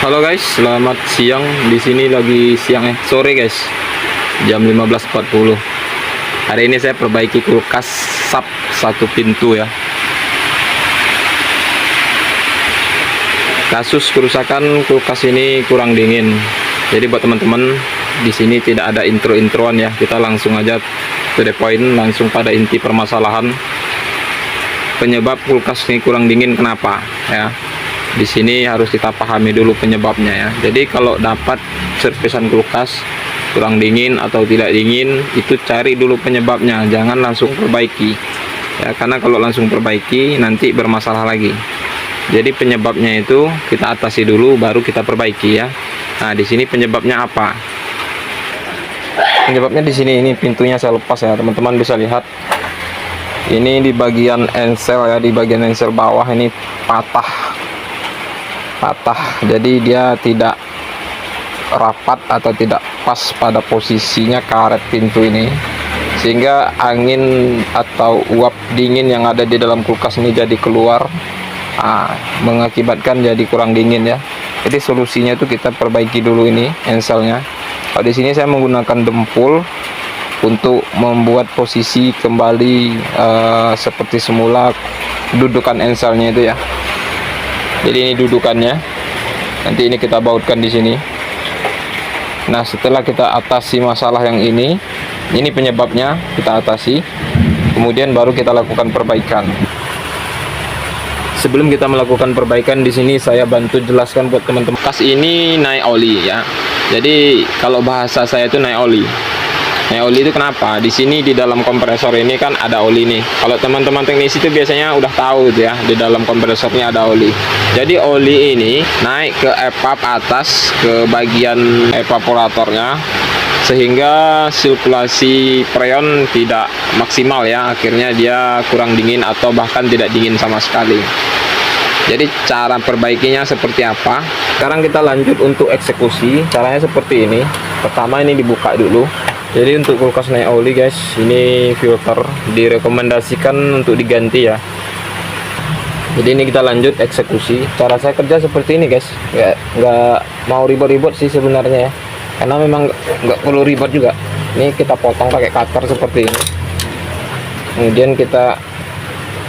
Halo guys, selamat siang. Di sini lagi siang sore guys. Jam 15.40. Hari ini saya perbaiki kulkas SAP satu pintu ya. Kasus kerusakan kulkas ini kurang dingin. Jadi buat teman-teman, di sini tidak ada intro-introan ya. Kita langsung aja to the point, langsung pada inti permasalahan. Penyebab kulkas ini kurang dingin kenapa ya? Di sini harus kita pahami dulu penyebabnya ya. Jadi kalau dapat servisan kulkas kurang dingin atau tidak dingin, itu cari dulu penyebabnya, jangan langsung perbaiki ya, karena kalau langsung perbaiki nanti bermasalah lagi. Jadi penyebabnya itu kita atasi dulu baru kita perbaiki ya. Nah, di sini penyebabnya apa? Penyebabnya di sini, ini pintunya saya lepas ya, teman-teman bisa lihat. Ini di bagian ensel ya, di bagian ensel bawah ini patah, jadi dia tidak rapat atau tidak pas pada posisinya karet pintu ini, sehingga angin atau uap dingin yang ada di dalam kulkas ini jadi keluar, mengakibatkan jadi kurang dingin ya. Jadi solusinya itu kita perbaiki dulu ini enselnya. Kalau di sini saya menggunakan dempul untuk membuat posisi kembali seperti semula dudukan enselnya itu ya. Jadi ini dudukannya. Nanti ini kita bautkan di sini. Nah, setelah kita atasi masalah yang ini penyebabnya kita atasi. Kemudian baru kita lakukan perbaikan. Sebelum kita melakukan perbaikan, di sini saya bantu jelaskan buat teman-teman. Kulkas ini naik oli ya. Jadi kalau bahasa saya itu naik oli. Nah, oli itu kenapa? Di sini di dalam kompresor ini kan ada oli nih. Kalau teman-teman teknisi itu biasanya udah tahu gitu ya, di dalam kompresornya ada oli. Jadi oli ini naik ke evap atas ke bagian evaporatornya, sehingga sirkulasi freon tidak maksimal ya. Akhirnya dia kurang dingin atau bahkan tidak dingin sama sekali. Jadi cara perbaikinya seperti apa? Sekarang kita lanjut untuk eksekusi. Caranya seperti ini. Pertama ini dibuka dulu. Jadi untuk kulkas naik oli guys, ini filter direkomendasikan untuk diganti ya. Jadi ini kita lanjut eksekusi. Cara saya kerja seperti ini guys, ya nggak mau ribet-ribet sih sebenarnya ya, karena memang nggak perlu ribet juga. Ini kita potong pakai cutter seperti ini, kemudian kita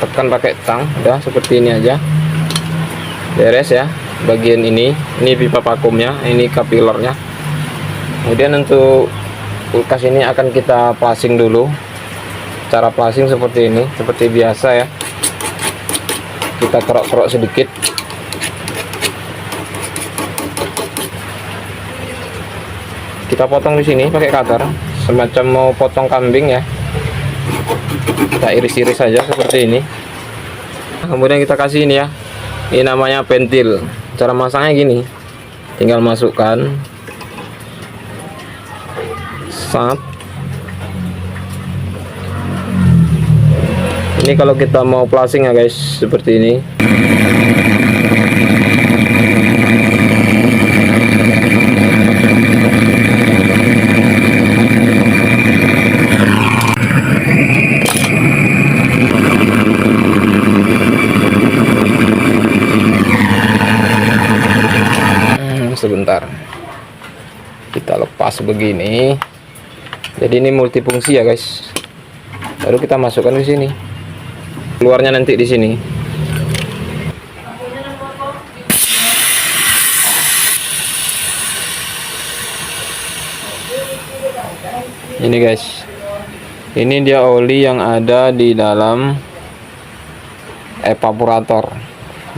tekan pakai tang, udah seperti ini aja, beres ya. Bagian ini pipa vakumnya, ini kapilernya. Kemudian untuk kulkas ini akan kita plasing dulu. Cara plasing seperti ini, seperti biasa ya. Kita kerok-kerok sedikit. Kita potong di sini pakai cutter, semacam mau potong kambing ya. Kita iris-iris saja seperti ini. Kemudian kita kasih ini ya. Ini namanya pentil. Cara masangnya gini. Tinggal masukkan. Ini kalau kita mau plasing ya guys, seperti ini. Sebentar, kita lepas begini. Jadi ini multifungsi ya guys. Baru kita masukkan ke sini. Keluarnya nanti di sini. Ini guys. Ini dia oli yang ada di dalam evaporator.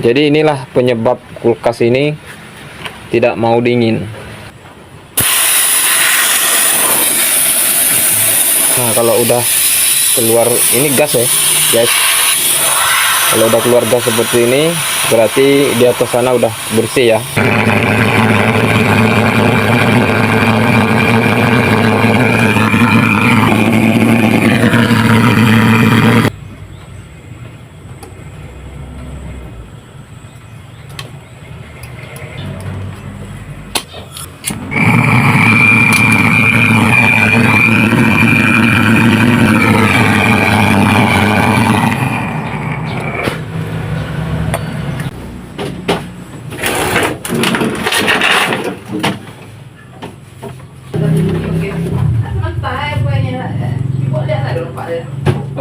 Jadi inilah penyebab kulkas ini tidak mau dingin. Nah, kalau udah keluar ini gas ya guys, kalau udah keluar gas seperti ini berarti di atas sana udah bersih ya.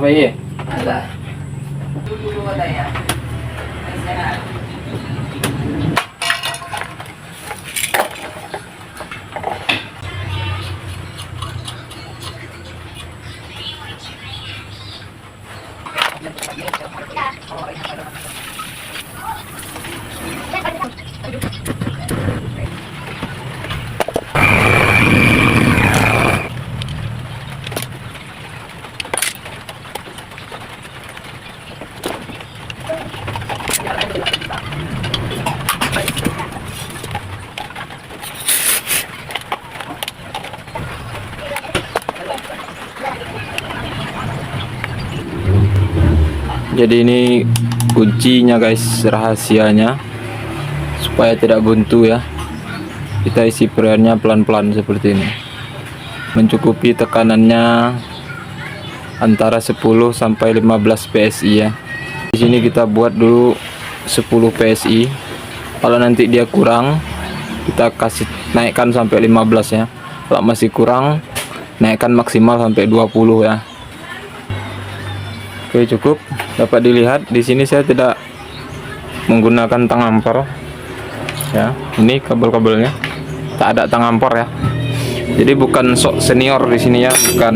भाई? Alah. Dulu ada ya. Sehat. Jadi ini kuncinya guys, rahasianya supaya tidak buntu ya. Kita isi freonnya pelan-pelan seperti ini, mencukupi tekanannya antara 10 sampai 15 PSI ya. Di sini kita buat dulu 10 PSI. Kalau nanti dia kurang, kita kasih naikkan sampai 15 ya. Kalau masih kurang, naikkan maksimal sampai 20 ya. Oke, cukup. Dapat dilihat di sini saya tidak menggunakan tang ampere ya. Ini kabel-kabelnya tak ada tang ampere ya. Jadi bukan sok senior di sini ya, bukan.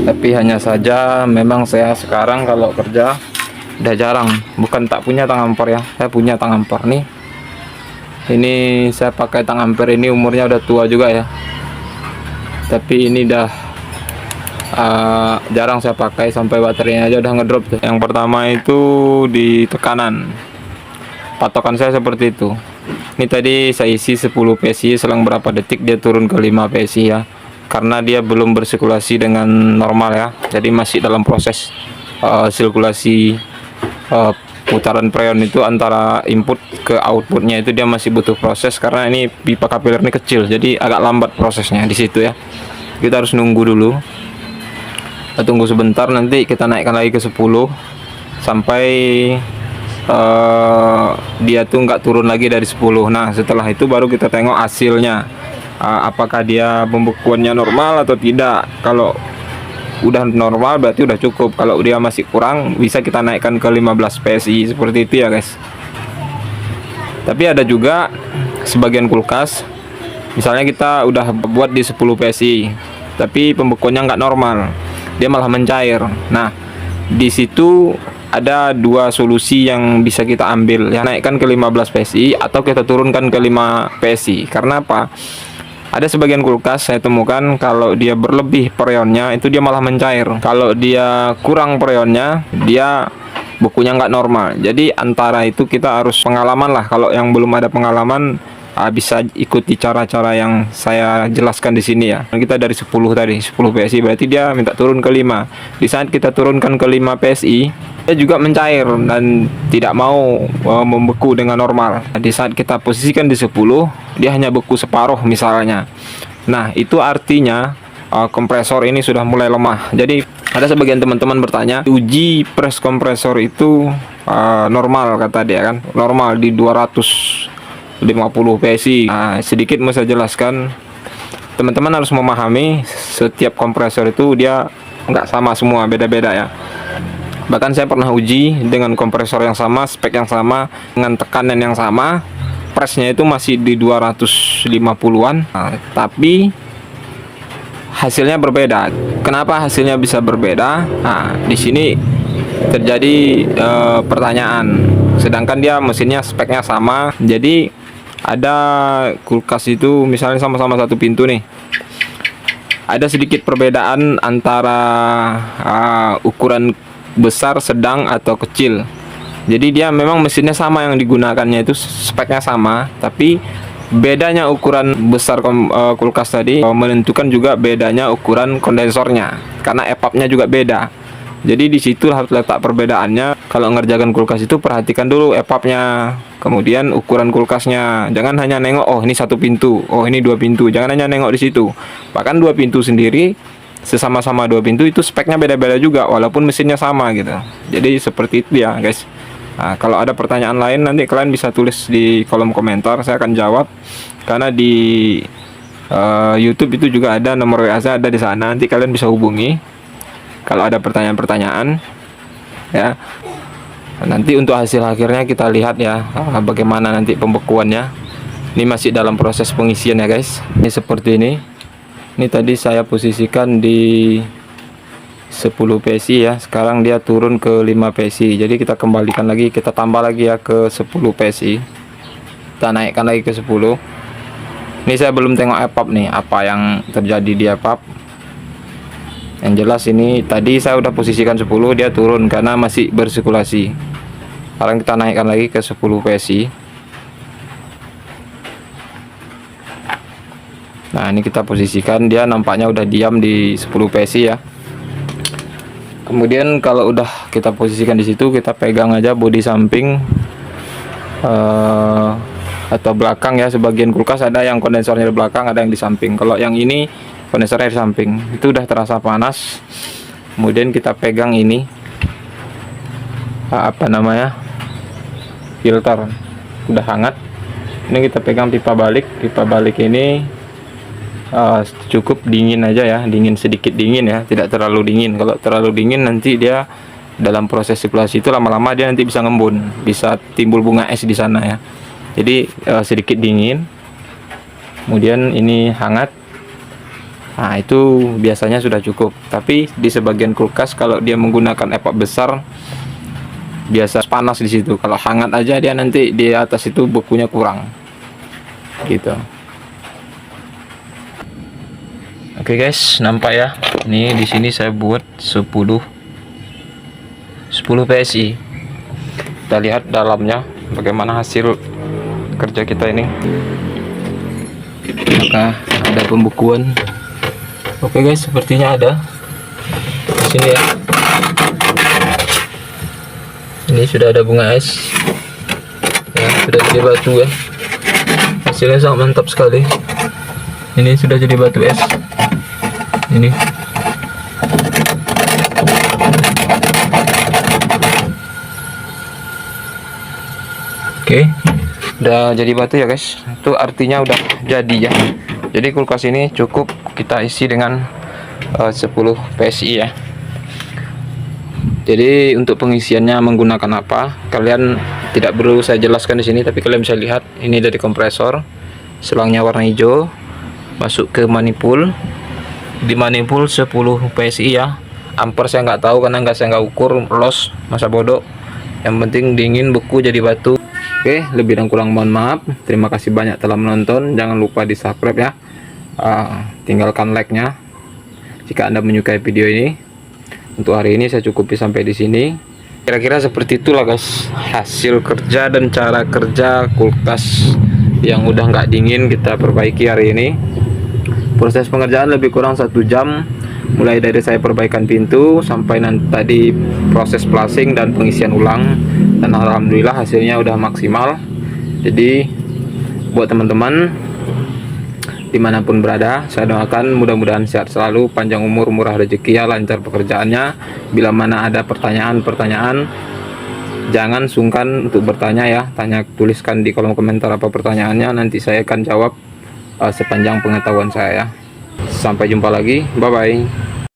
Tapi hanya saja memang saya sekarang kalau kerja udah jarang, bukan tak punya tang ampere ya. Saya punya tang ampere nih. Ini saya pakai tang ampere ini umurnya udah tua juga ya. Tapi ini dah jarang saya pakai, sampai baterainya aja udah ngedrop. Yang pertama itu di tekanan, patokan saya seperti itu. Ini tadi saya isi 10 PSI, selang berapa detik dia turun ke 5 PSI ya, karena dia belum bersirkulasi dengan normal ya. Jadi masih dalam proses sirkulasi putaran freon itu antara input ke outputnya itu dia masih butuh proses, karena ini pipa kapiler ini kecil, jadi agak lambat prosesnya di situ ya. Kita harus nunggu dulu. Kita tunggu sebentar, nanti kita naikkan lagi ke 10 sampai dia tuh nggak turun lagi dari 10. Nah setelah itu baru kita tengok hasilnya, apakah dia pembekuannya normal atau tidak. Kalau udah normal berarti udah cukup. Kalau dia masih kurang, bisa kita naikkan ke 15 PSI seperti itu ya guys. Tapi ada juga sebagian kulkas, misalnya kita udah buat di 10 PSI tapi pembekuannya nggak normal, dia malah mencair. Nah di situ ada dua solusi yang bisa kita ambil ya, naikkan ke 15 PSI atau kita turunkan ke 5 PSI. Karena apa? Ada sebagian kulkas saya temukan kalau dia berlebih freonnya itu dia malah mencair, kalau dia kurang freonnya dia bukunya nggak normal. Jadi antara itu kita harus pengalaman lah. Kalau yang belum ada pengalaman, bisa ikuti cara-cara yang saya jelaskan di sini ya. Kita dari 10 tadi, 10 PSI berarti dia minta turun ke 5. Di saat kita turunkan ke 5 PSI, dia juga mencair dan tidak mau membeku dengan normal. Di saat kita posisikan di 10, dia hanya beku separuh misalnya. Nah, itu artinya kompresor ini sudah mulai lemah. Jadi ada sebagian teman-teman bertanya, uji press kompresor itu normal kata dia kan, normal di 250 PSI. Nah, sedikit mau saya jelaskan, teman-teman harus memahami setiap kompresor itu dia nggak sama semua, beda-beda ya. Bahkan saya pernah uji dengan kompresor yang sama, spek yang sama, dengan tekanan yang sama, pressnya itu masih di 250-an. Nah, tapi hasilnya berbeda. Kenapa hasilnya bisa berbeda? Nah, di sini terjadi pertanyaan. Sedangkan dia mesinnya speknya sama. Jadi ada kulkas itu misalnya sama-sama satu pintu nih, ada sedikit perbedaan antara ukuran besar, sedang, atau kecil. Jadi dia memang mesinnya sama yang digunakannya itu speknya sama, tapi bedanya ukuran besar kulkas tadi menentukan juga bedanya ukuran kondensornya, karena EPAP-nya juga beda. Jadi di situ harus letak perbedaannya. Kalau ngerjakan kulkas itu perhatikan dulu EPAP-nya, kemudian ukuran kulkasnya. Jangan hanya nengok, oh ini satu pintu, oh ini dua pintu. Jangan hanya nengok di situ. Bahkan dua pintu sendiri, sesama-sama dua pintu itu speknya beda-beda juga, walaupun mesinnya sama gitu. Jadi seperti itu ya guys. Nah, kalau ada pertanyaan lain nanti kalian bisa tulis di kolom komentar, saya akan jawab. Karena di YouTube itu juga ada nomor WA saya, ada di sana. Nanti kalian bisa hubungi. kalau ada pertanyaan-pertanyaan ya. Nanti untuk hasil akhirnya kita lihat ya, bagaimana nanti pembekuannya. Ini masih dalam proses pengisian ya guys. Ini seperti ini. Ini tadi saya posisikan di 10 PSI ya. Sekarang dia turun ke 5 PSI. Jadi kita kembalikan lagi, kita tambah lagi ya ke 10 PSI. Kita naikkan lagi ke 10. Ini saya belum tengok EPAP nih, apa yang terjadi di EPAP. Yang jelas ini tadi saya udah posisikan 10, dia turun karena masih bersirkulasi. Sekarang kita naikkan lagi ke 10 PSI. Nah, ini kita posisikan, dia nampaknya udah diam di 10 PSI ya. Kemudian kalau udah kita posisikan di situ, kita pegang aja bodi samping atau belakang ya. Sebagian kulkas ada yang kondensornya di belakang, ada yang di samping. Kalau yang ini kondensornya di samping, itu udah terasa panas. Kemudian kita pegang ini apa namanya, filter, udah hangat. Ini kita pegang pipa balik. Pipa balik ini cukup dingin aja ya, dingin, sedikit dingin ya, tidak terlalu dingin. Kalau terlalu dingin nanti dia dalam proses sirkulasi itu lama-lama dia nanti bisa ngembun, bisa timbul bunga es di sana ya. Jadi sedikit dingin. Kemudian ini hangat. Nah, itu biasanya sudah cukup. Tapi di sebagian kulkas kalau dia menggunakan EPAP besar, biasa panas di situ. Kalau hangat aja dia nanti di atas itu bekunya kurang. Gitu. Oke guys, nampak ya. Ini di sini saya buat 10 PSI. Kita lihat dalamnya bagaimana hasil kerja kita ini. Apakah ada pembekuan? Oke guys, sepertinya ada di sini ya. Ini sudah ada bunga es ya, sudah jadi batu ya. Hasilnya sangat mantap sekali. Ini sudah jadi batu es. Ini oke, udah jadi batu ya guys. Itu artinya udah jadi ya. Jadi kulkas ini cukup kita isi dengan 10 PSI ya. Jadi untuk pengisiannya menggunakan apa, kalian tidak perlu saya jelaskan di sini, tapi kalian bisa lihat ini dari kompresor, selangnya warna hijau, masuk ke manifold. Di manifold 10 PSI ya. Ampere saya nggak tahu karena saya nggak ukur, loss, masa bodoh. Yang penting dingin, beku, jadi batu. Oke, lebih dan kurang mohon maaf. Terima kasih banyak telah menonton. Jangan lupa di subscribe ya. Tinggalkan like-nya jika Anda menyukai video ini. Untuk hari ini saya cukupi sampai di sini. Kira-kira seperti itulah guys, hasil kerja dan cara kerja kulkas yang udah nggak dingin kita perbaiki hari ini. Proses pengerjaan lebih kurang 1 jam, mulai dari saya perbaikan pintu sampai nanti tadi proses plasing dan pengisian ulang. Dan alhamdulillah hasilnya udah maksimal. Jadi buat teman-teman dimanapun berada, saya doakan mudah-mudahan sehat selalu, panjang umur, murah rezeki ya, lancar pekerjaannya. Bila mana ada pertanyaan-pertanyaan, jangan sungkan untuk bertanya ya. Tuliskan di kolom komentar apa pertanyaannya, nanti saya akan jawab sepanjang pengetahuan saya ya. Sampai jumpa lagi, bye bye.